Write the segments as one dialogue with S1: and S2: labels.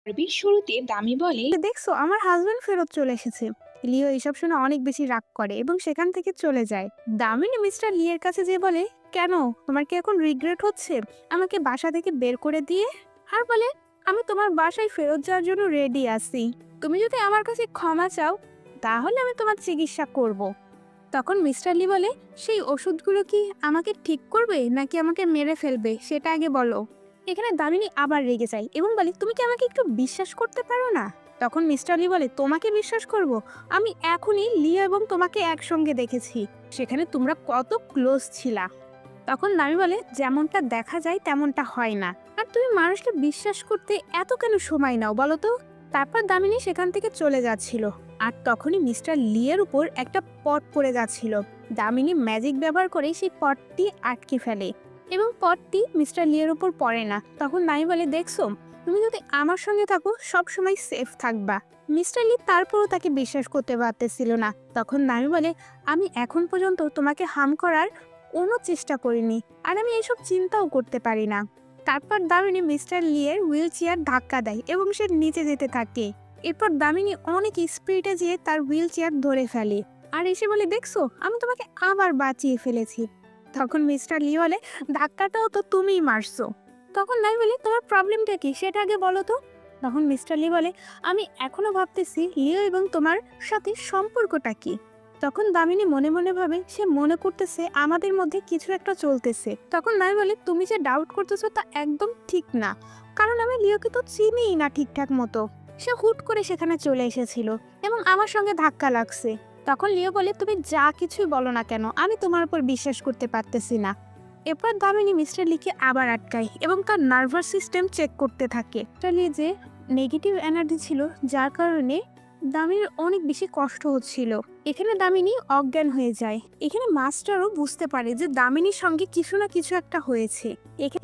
S1: পর্বের শুরুতে দামি বলে,
S2: দেখছো আমার হাজবেন্ড ফেরত চলে এসেছে। লিও এইসব শুনে অনেক বেশি রাগ করে এবং সেখান থেকে চলে যায়। দামিনী মিস্টার লিয়ের কাছে যেয়ে বলে, কেন, তোমার কি এখন রিগ্রেট হচ্ছে আমাকে বাসা থেকে বের করে দিয়ে? আর বলে, আমি তোমার বাসায় ফেরত যাওয়ার জন্য রেডি আছি। তুমি যদি আমার কাছে ক্ষমা চাও তাহলে আমি তোমার চিকিৎসা করব। তখন মিস্টার লি বলে, সেই ওষুধগুলো কি আমাকে ঠিক করবে নাকি আমাকে মেরে ফেলবে সেটা আগে বলো। এখানে দামিনী আবার রেগে যায় এবং বলে, তুমি কি আমাকে একটু বিশ্বাস করতে পারো না? তখন মিস্টার লি বলে, তোমাকে বিশ্বাস করব? আমি এখনই লিও এবং তোমাকে একসঙ্গে দেখেছি, সেখানে তোমরা কত ক্লোজ ছিলা। তখন দামি বলে, যেমনটা দেখা যায় তেমনটা হয় না, আর তুমি মানুষকে বিশ্বাস করতে এত কেন সময় নাও বলো তো? তারপর দামিনী সেখান থেকে চলে যাচ্ছিল, আর তখনই মিস্টার লিয়ের উপর একটা পট পড়ে যাচ্ছিল। দামিনী ম্যাজিক ব্যবহার করে সেই পটটি আটকে ফেলে এবং পটটি মিস্টার লিয়ের উপর পড়ে না। তখন দামি বলে, দেখছো, তুমি যদি আমার সঙ্গে থাকো সব সময় সেফ থাকবা। মিস্টার লি তারপরও তাকে বিশ্বাস করতে পারতেছিল না। তখন দামি বলে, আমি এখন পর্যন্ত তোমাকে হার্ম করার কোনো চেষ্টা করিনি, আর আমি এসব চিন্তাও করতে পারি না। তারপর দামিনী মিস্টার লিয়ের হুইল চেয়ার ধাক্কা দেয় এবং সে নিচে যেতে থাকে। এরপর দামিনী অনেক স্পিডে যেয়ে তার হুইল চেয়ার ধরে ফেলে আর এসে বলে, দেখছো, আমি তোমাকে আবার বাঁচিয়ে ফেলেছি। তখন মিস্টার লি বলে, ধাক্কাটাও তো তুমিই মারছো। তখন দামি বলে, তোমার প্রবলেমটা কি সেটা আগে বলো তো। তখন মিস্টার লি বলে, আমি এখনো ভাবতেছি লিও এবং তোমার সাথে সম্পর্কটা কি। তখন দামিনী মনে মনে ভাবে, সে মনে করতেছে আমাদের মধ্যে কিছু একটা চলতেছে। তখন দামি বলে, তুমি যে ডাউট করতেছো তা একদম ঠিক না, কারণ আমি লিওকে তো চিনিই না ঠিকঠাক মতো। সে হুট করে সেখানে চলে এসেছিল এবং আমার সঙ্গে ধাক্কা লাগছে। তখন লিও বলে, তুমি যা কিছুই বলো না কেন আমি তোমার উপর বিশ্বাস করতে পারতেছি না। এরপর দামিনী মিস্টার লিকে আবার আটকায় এবং তার নার্ভাস সিস্টেম চেক করতে থাকে। মিস্টার লি যে নেগেটিভ এনার্জি ছিল, যার কারণে দামিনীর অনেক বেশি কষ্ট হচ্ছিল। এখানে দামিনী অজ্ঞান হয়ে যায়। এখানে মাস্টারও বুঝতে পারে যে দামিনীর সঙ্গে কিছু না কিছু একটা হয়েছে।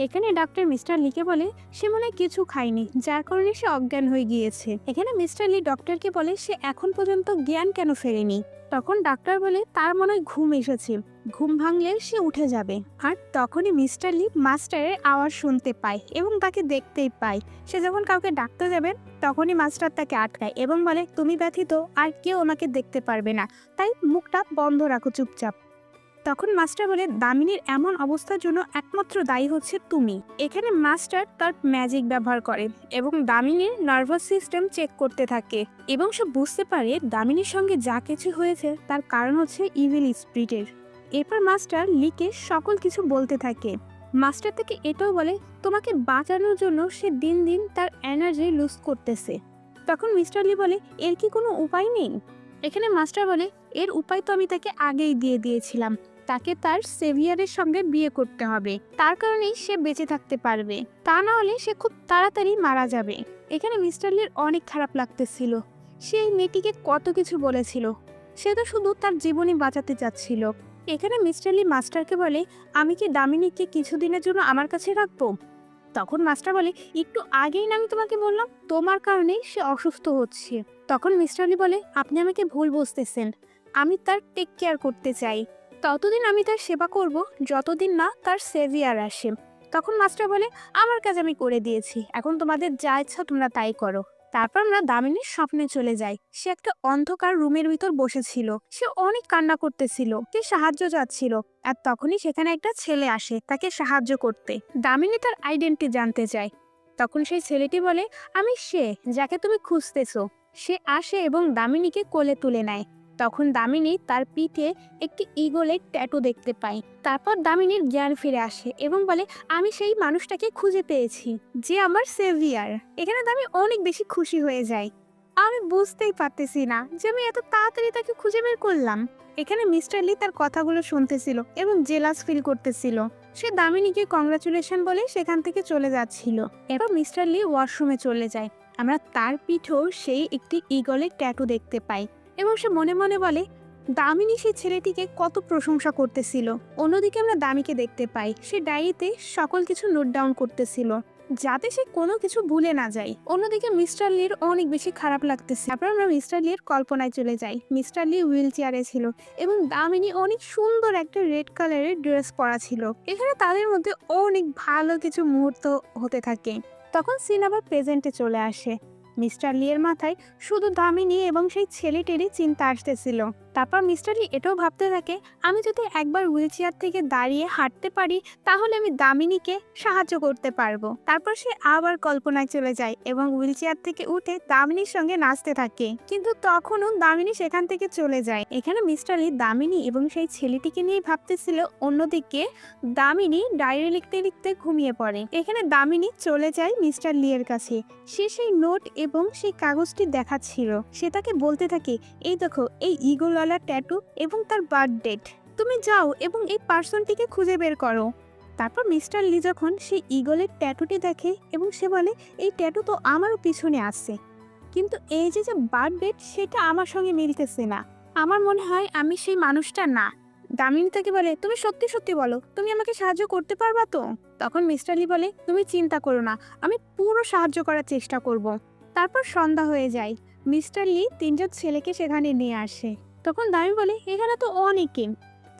S2: এখানে ডাক্তার মিস্টার লিকে বলে, সে মনে হয় কিছু খায়নি, যার কারণে সে অজ্ঞান হয়ে গিয়েছে। এখানে মিস্টার লি ডক্টরকে বলে, সে এখন পর্যন্ত জ্ঞান কেন ফেরেনি। তখন ডাক্তার বলে, তার মনে হয় ঘুম এসেছে, ঘুম ভাঙলে সে উঠে যাবে। আর তখনই মিস্টার লি মাস্টারের আওয়াজ শুনতে পায় এবং তাকে দেখতেই পায়। সে যখন কাউকে ডাকতে যাবে তখনই মাস্টার তাকে আটকায় এবং বলে, তুমি ব্যথিত আর কেউ আমাকে দেখতে পারবে না, তাই মুখটা বন্ধ রাখো চুপচাপ। তখন মাস্টার বলে, দামিনীর এমন অবস্থার জন্য একমাত্র দায়ী হচ্ছে তুমি। এখানে মাস্টার তার ম্যাজিক ব্যবহার করে এবং দামিনীর নার্ভাস সিস্টেম চেক করতে থাকে এবং সে বুঝতে পারে দামিনীর সঙ্গে যা কিছু হয়েছে তার কারণ হচ্ছে ইভিল স্পিরিটের। এরপর মাস্টার লিকে সকল কিছু বলতে থাকে। মাস্টার থেকে এটাও বলে, তোমাকে বাঁচানোর জন্য সে দিন দিন তার এনার্জি লুজ করতেছে। তখন মিস্টার লি বলে, এর কি কোনো উপায় নেই? এখানে মাস্টার বলে, এর উপায় তো আমি তাকে আগেই দিয়ে দিয়েছিলাম, তাকে তার সেভিয়ারের সঙ্গে বিয়ে করতে হবে, তার কারণেই সে বেঁচে থাকতে পারবে, তা না হলে সে খুব তাড়াতাড়ি মারা যাবে। এখানে মিস্টার লির অনেক খারাপ লাগতেছিল। সে এই মেয়েটিকে কত কিছু বলেছিল, সে তো শুধু তার জীবনই বাঁচাতে চাচ্ছিল। এখানে মিস্টার লি মাস্টারকে বলে, আমি কি দামিনীকে কিছুদিনের জন্য আমার কাছে রাখবো? তখন মাস্টার বলে, একটু আগেই না আমি তোমাকে বললাম তোমার কারণেই সে অসুস্থ হচ্ছে। তখন মিস্টার লি বলে, আপনি আমাকে ভুল বুঝতেছেন, আমি তার টেক কেয়ার করতে চাই, ততদিন আমি তার সেবা করব যতদিন না তার সেভিয়ার আসে। তখন মাস্টার বলে, আমার কাজ আমি করে দিয়েছি, এখন তোমাদের যা ইচ্ছা তোমরা তাই করো। তারপর আমরা দামিনীর স্বপ্নে চলে যাই। সে একটা অন্ধকার রুমের ভিতর বসেছিল, সে অনেক কান্না করতেছিল, সে সাহায্য চাচ্ছিল। আর তখনই সেখানে একটা ছেলে আসে তাকে সাহায্য করতে। দামিনী তার আইডেন্টি জানতে চায়। তখন সেই ছেলেটি বলে, আমি সে যাকে তুমি খুঁজতেছো। সে আসে এবং দামিনীকে কোলে তুলে নেয়। তখন দামিনী তার পিঠে একটি ঈগলের ট্যাটু দেখতে পায়। তারপর দামিনীর জ্ঞান ফিরে আসে এবং বলে, আমি সেই মানুষটাকে খুঁজে পেয়েছি যে আমার সেভিয়ার। এখানে দামি অনেক বেশি খুশি হয়ে যায়। আমি বুঝতেই পারতেছি না যে আমি এত তাড়াতাড়ি তাকে খুঁজে বের করলাম। এখানে মিস্টার লি তার কথাগুলো শুনতেছিল এবং জেলাস ফিল করতেছিল। সে দামিনীকে কংগ্রাচুলেশন বলে সেখান থেকে চলে যাচ্ছিল। এরপর মিস্টার লি ওয়াশরুমে চলে যায়। আমরা তার পিঠেও সেই একটি ঈগলের ট্যাটু দেখতে পাই এবং সে মনে মনে বলে, দামিনী সেই ছেলেটিকে কত প্রশংসা করতেছিল। অন্যদিকে আমরা দামিকে দেখতে পাই, সে ডায়েরিতে সকল কিছু নোট ডাউন করতেছিল যাতে সে কোনো কিছু ভুলে না যায়। অন্যদিকে মিস্টার লির অনেক বেশি খারাপ লাগতেছে। তারপর আমরা মিস্টার লির কল্পনায় চলে যাই। মিস্টার লি হুইল চেয়ারে ছিল এবং দামিনী অনেক সুন্দর একটা রেড কালারের ড্রেস পরা ছিল। এখানে তাদের মধ্যে অনেক ভালো কিছু মুহূর্ত হতে থাকে। তখন সিন আবার প্রেজেন্টে চলে আসে। মিস্টার লির মাথায় শুধু দামিনী এবং সেই ছেলেটিরই চিন্তা আসতেছিল। তারপর মিস্টার লি এটাও ভাবতে থাকে, আমি যদি একবার হুইল চেয়ার থেকে দাঁড়িয়ে হাঁটতে পারি তাহলে আমি দামিনীকে সাহায্য করতে পারবো। তারপর সে আবার কল্পনায় চলে যায় এবং হুইল চেয়ার থেকে উঠে দামিনীর সঙ্গে নাচতে থাকে, কিন্তু তখনও দামিনী সেখান থেকে চলে যায়। এখানে মিস্টার লি দামিনী এবং সেই ছেলেটিকে নিয়ে ভাবতেছিল। অন্যদিকে দামিনী ডায়েরি লিখতে লিখতে ঘুমিয়ে পড়ে। এখানে দামিনী চলে যায় মিস্টার লি এর কাছে। সে সেই নোট এবং সেই কাগজটি দেখাচ্ছিল। সে তাকে বলতে থাকে, এই দেখো, এই ইগলওয়ালা ট্যাটু এবং তার বার্থ ডেট। তুমি যাও এবং এই পার্সনটিকে খুঁজে বের করো। তারপর মিস্টার লি যখন সেই ইগলের ট্যাটুটি দেখে এবং সে বলে, এই ট্যাটু তো আমারও পিছনে আছে, কিন্তু এই যে যে বার্থ ডেট সেটা আমার সঙ্গে মিলতেছে না। আমার মনে হয় আমি সেই মানুষটা না। দামিনী তাকে বলে, তুমি সত্যি সত্যি বলো, তুমি আমাকে সাহায্য করতে পারবা তো? তখন মিস্টার লি বলে, তুমি চিন্তা করো না, আমি পুরো সাহায্য করার চেষ্টা করব। তারপর সন্ধ্যা হয়ে যায়। মিস্টার লি 3জন ছেলেকে সেখানে নিয়ে আসে। তখন দামি বলে, এখানে তো অনেকে।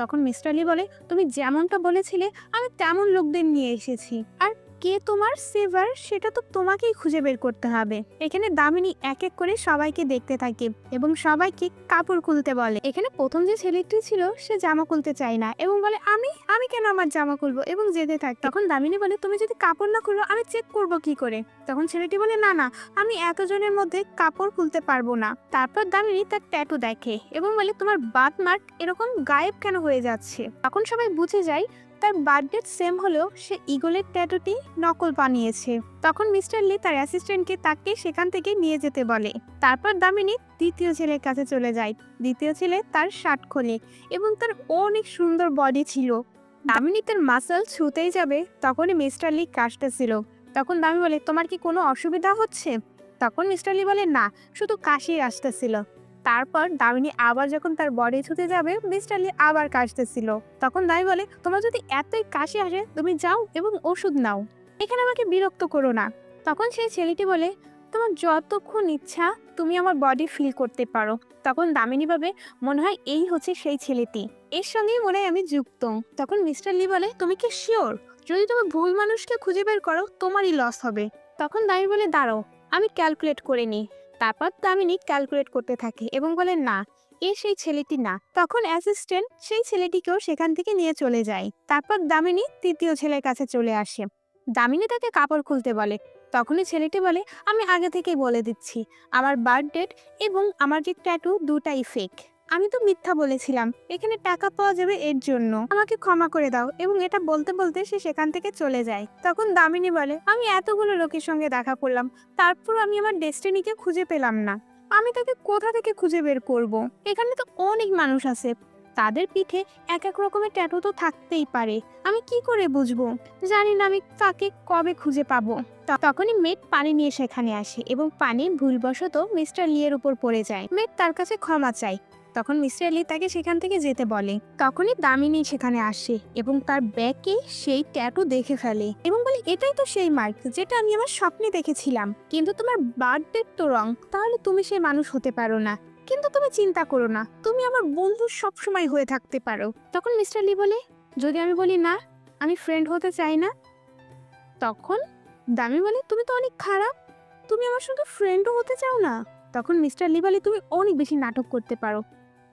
S2: তখন মিস্টার লি বলে, তুমি যেমনটা বলেছিলে আমি তেমন লোকদের নিয়ে এসেছি, আর কে তোমার সেভার সেটা তো তোমাকেই খুঁজে বের করতে হবে। এখানে দামিনী এক এক করে সবাইকে দেখতে থাকে এবং সবাইকে কাপড় খুলতে বলে। এখানে প্রথম যে ছেলেটি ছিল সে জামা খুলতে চায় না এবং বলে, আমি আমি কেন আমার জামা খুলবো, এবং যেতে থাকে। তখন দামিনী বলে, তুমি যদি কাপড় না খুলো আমি চেক করব কি করে? তখন ছেলেটি বলে, না না, আমি এতজনের মধ্যে কাপড় খুলতে পারবো না। তারপর দামিনী তার ট্যাটু দেখে এবং বলে, তোমার বার্থ মার্ক এরকম গায়েব কেন হয়ে যাচ্ছে? তখন সবাই বুঝে যায় তার বার্থডে সেম হলেও সে ইগলের ট্যাটুটি নকল বানিয়েছে। তখন মিস্টার লি তার অ্যাসিস্ট্যান্টকে তাকে সেখান থেকে নিয়ে যেতে বলে। তারপর দামিনী দ্বিতীয় ছেলের কাছে চলে যায়। দ্বিতীয় ছেলে তার শার্ট খোলে এবং তার অনেক সুন্দর বডি ছিল। দামিনী তার মাসল ছুতেই যাবে তখনই মিস্টার লি কাশতেছিল। তখন দামি বলে, তোমার কি কোনো অসুবিধা হচ্ছে? তখন মিস্টার লি বলে, না, শুধু কাশি আসতেছিল। তারপর দামিনী আবার যখন তার বডি ছুতে যাবে মিস্টার লি আবার কাশতেছিল। তখন দামি বলে, তোমার যদি এতই কাশি আসে তুমি যাও এবং ওষুধ নাও, এখানে আমাকে বিরক্ত করো না। তখন সেই ছেলেটি বলে, তোমার যতক্ষণ ইচ্ছা তুমি আমার বডি ফিল করতে পারো। তখন দামিনী ভাবে, মনে হয় এই হচ্ছে সেই ছেলেটি, এর সঙ্গেই মনে হয় আমি যুক্ত। তখন মিস্টার লি বলে, তুমি কি শিওর? যদি তুমি ভুল মানুষকে খুঁজে বের করো তোমারই লস হবে। তখন দামি বলে, দাঁড়াও, আমি ক্যালকুলেট করে নিই। তারপর দামিনী ক্যালকুলেট করতে থাকে এবং বলে, না, এ সেই ছেলেটি না। তখন অ্যাসিস্ট্যান্ট সেই ছেলেটিকেও সেখান থেকে নিয়ে চলে যায়। তারপর দামিনী তৃতীয় ছেলের কাছে চলে আসে। দামিনী তাকে কাপড় খুলতে বলে। তখনই ছেলেটি বলে, আমি আগে থেকেই বলে দিচ্ছি, আমার বার্থ ডেট এবং আমার যে ট্যাটু দুটাই ফেক। আমি তো মিথ্যা বলেছিলাম, এখানে টাকা পাওয়া যাবে এর জন্য, আমাকে ক্ষমা করে দাও। এবং এটা বলতে বলতে সে সেখান থেকে চলে যায়। তখন দামিনী বলে, আমি এতগুলো লোকের সঙ্গে দেখা করলাম, তারপর আমি আমার ডেস্টিনিকে খুঁজে পেলাম না। আমি তাকে কোথা থেকে খুঁজে বের করব? এখানে তো অনেক মানুষ আছে, তাদের পিঠে এক এক রকমের ট্যাটু তো থাকতেই পারে, আমি কি করে বুঝবো? জানি না আমি তাকে কবে খুঁজে পাবো। তখনই মেট পানি নিয়ে সেখানে আসে এবং পানি ভুলবশত মিস্টার লিয়ের উপর পড়ে যায়। মেট তার কাছে ক্ষমা চায়। তখন মিস্টার লি তাকে সেখান থেকে যেতে বলে। তখনই দামিনী সেখানে আসে এবং তার ব্যাগে সেই ট্যাটু দেখে ফেলে এবং বলে, এটাই তো সেই মার্ক যেটা আমি আমার স্বপ্নে দেখেছিলাম, কিন্তু তোমার বার্থডে তো রং, তাহলে তুমি সেই মানুষ হতে পারো না। কিন্তু তুমি চিন্তা করো না, তুমি আমার বন্ধু সবসময় হয়ে থাকতে পারো। তখন মিস্টার লি বলে, যদি আমি বলি না, আমি ফ্রেন্ড হতে চাই না? তখন দামি বলে, তুমি তো অনেক খারাপ, তুমি আমার সঙ্গে ফ্রেন্ডও হতে চাও না? তখন মিস্টার লি বলে, তুমি অনেক বেশি নাটক করতে পারো,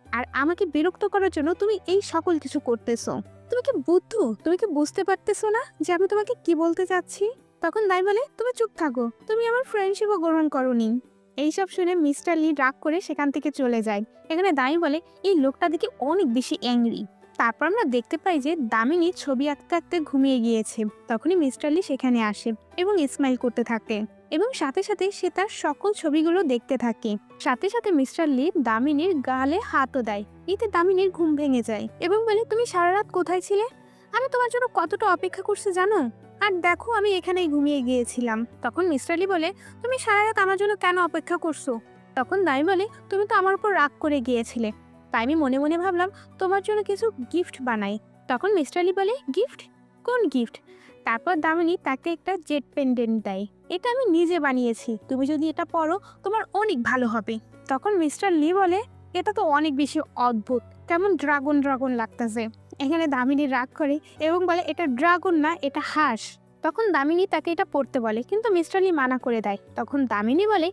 S2: আর আমাকে বিরক্ত করার জন্য তুমি এই সকল কিছু করতেছো। তুমি কি বুদ্ধু? তুমি কি বুঝতে পারতেছো না যে আমি তোমাকে কি বলতে চাচ্ছি? তখন দামি বলে, তুমি চুপ থাকো, তুমি আমার ফ্রেন্ডশিপও গ্রহণ করোনি। এইসব শুনে মিস্টার লি রাগ করে সেখান থেকে চলে যায়। এখানে দামি বলে, এই লোকটা দেখে অনেক বেশি অ্যাংরি। তারপর আমরা দেখতে পাই যে দামিনী ছবি আঁকতে আঁকতে ঘুমিয়ে গিয়েছে। তখনই মিস্টার লি সেখানে আসে এবং স্মাইল করতে থাকে এবং সাথে সাথে সে তার সকল ছবিগুলো দেখতে থাকে। সাথে সাথে মিস্টার লি দামিনীর গালে হাতও দেয়। এতে দামিনীর ঘুম ভেঙে যায় এবং বলে, তুমি সারা রাত কোথায় ছিলে? আমি তোমার জন্য কতটা অপেক্ষা করছি জানো? আর দেখো, আমি এখানেই ঘুমিয়ে গিয়েছিলাম। তখন মিস্টার লি বলে, তুমি সারা রাত আমার জন্য কেন অপেক্ষা করছো? তখন দামি বলে, তুমি তো আমার উপর রাগ করে গিয়েছিলে, তাই আমি মনে মনে ভাবলাম তোমার জন্য কিছু গিফট বানাই। তখন মিস্টার লি বলে, গিফট? কোন গিফট? তারপর দামিনী তাকে একটা জেট পেন্ডেন্ট দেয়। এটা আমি নিজে বানিয়েছি, তুমি যদি এটা পরো তোমার অনেক ভালো হবে। তখন মিস্টার লি বলে, এটা তো অনেক বেশি অদ্ভুত, কেমন ড্রাগন ড্রাগন লাগতেছে। এখানে দামিনী রাগ করে এবং বলে, এটা ড্রাগন না, এটা হাঁস। তখন দামিনী তাকে এটা পড়তে বলে, কিন্তু মিস্টার লি মানা করে দেয়। তখন দামিনী বলে,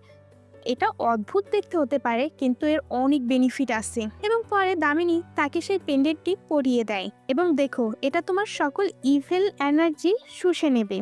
S2: এটা অদ্ভুত দেখতে হতে পারে, কিন্তু এর অনেক বেনিফিট আছে। এবং পরে দামিনী তাকে সেই পেন্ডেন্টটি পরিয়ে দেয় এবং দেখো, এটা তোমার সকল ইভেল এনার্জি শুষে নেবে।